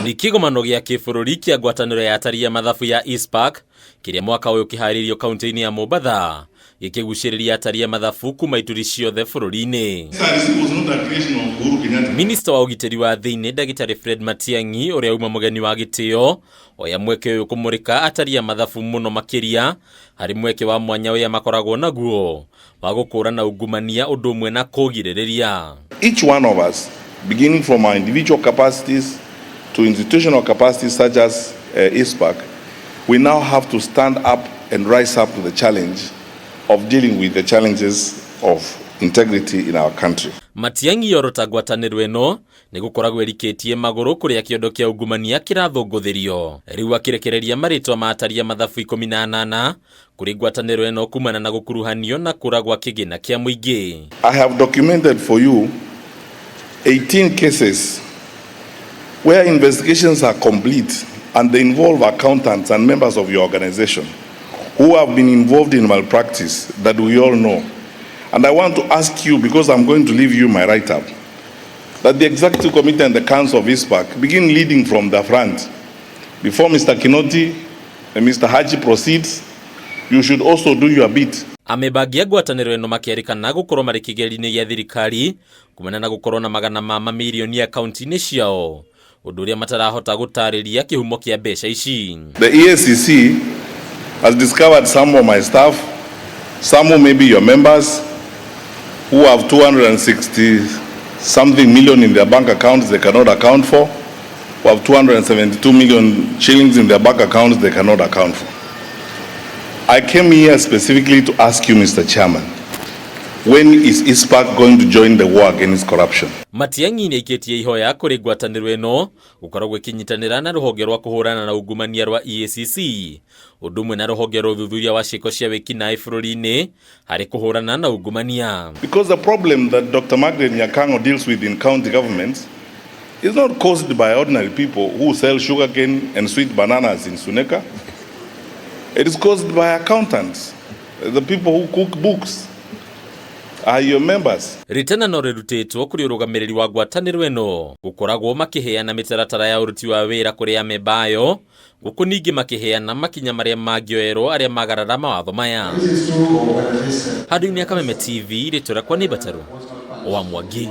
Ni kigomano gĩa kĩbũrũri kĩa ngwataniro ya atari ya mathabu ya ICPAK kĩrĩa mwaka ũyũ kĩharĩrĩirio kaunti-inĩ ya Mombatha gĩkĩgucĩrĩria atari ya mathabu kuma ituri ciothe bũrũri-inĩ. Minista wa ugitiri wa thiini Dagitari Fred Matiang'i ũrĩa uma mũgeni wa gĩtĩo oya mweke ũyũ kũmũrĩka atari ya mathabu mũno makĩria harĩ mweke wa mwanya ũrĩa makoragwo naguo wa gũkũrana ungumania ũndũ ũmwe na kũgirĩrĩria. Each one of us, beginning from our individual capacities to institutional capacities such as ICPAK, we now have to stand up and rise up to the challenge of dealing with the challenges of integrity in our country. Matiang'i yorota ngwataniro ĩno nĩ gũkoragwo ĩrikĩtie magũrũ kũrĩa kĩondo kĩa ungumania kĩrathũngũthĩrio. Rĩu akĩrekereria maritwa ma atari ya mathabu 18 kũrĩ ngwataniro ĩno kumana na gũkuruhanio na kũra gwa kĩgĩna kĩa mũingĩ. I have documented for you 18 cases where investigations are complete and they involve accountants and members of your organization who have been involved in malpractice that we all know. And I want to ask you, because I'm going to leave you my write-up, that the Executive Committee and the Council of ICPAK begin leading from the front. Before Mr. Kinoti and Mr. Haji proceeds, you should also do your bit. Amebagia ngwataniro ĩno makĩarĩkana gũkorwo marĩ kĩgeri-inĩ gĩa thirikari kumana na gũkorwo na magana ma mamirioni akaunti-inĩ ciao, ũndũ ũrĩa matarahota gũtarĩria kĩhumo kĩa mbeca ici. The EACC has discovered some of my staff, some who may be your members, who have 260-something million in their bank accounts they cannot account for, who have 272 million shillings in their bank accounts they cannot account for. I came here specifically to ask you, Mr. Chairman, when is ICPAK going to join the war against corruption? Matiang'i nĩ aikĩtie ihoya kũrĩ ngwatanĩro ĩno gũkoragwo ĩkĩnyitanĩra na rũhonge rwa kũhũrana na ungumania rwa EACC, ũndũ ũmwe na rũhonge rwa ũthuthuria wa ciĩko cia wĩkinaĩ bũrũri-inĩ harĩ kũhũrana na ungumania. Because the problem that Dr. Margaret Nyakango deals with in county governments is not caused by ordinary people who sell sugarcane and sweet bananas in Suneka. It is caused by accountants, the people who cook books. Are your members? Ritana no rĩrutĩtwo kũrĩ ũrũgamĩrĩri wa ngwatanĩro ĩno gũkoragwo makĩheana mĩtaratara ya ũruti wa wĩra kũrĩ amemba ayo, gũkũ ningĩ makĩheana makinya marĩa mangĩoerwo arĩa magarara mawatho maya. Handũ-inĩ ya Kameme TV rĩtwa rĩakwa nĩ Bataru wa Mwangi.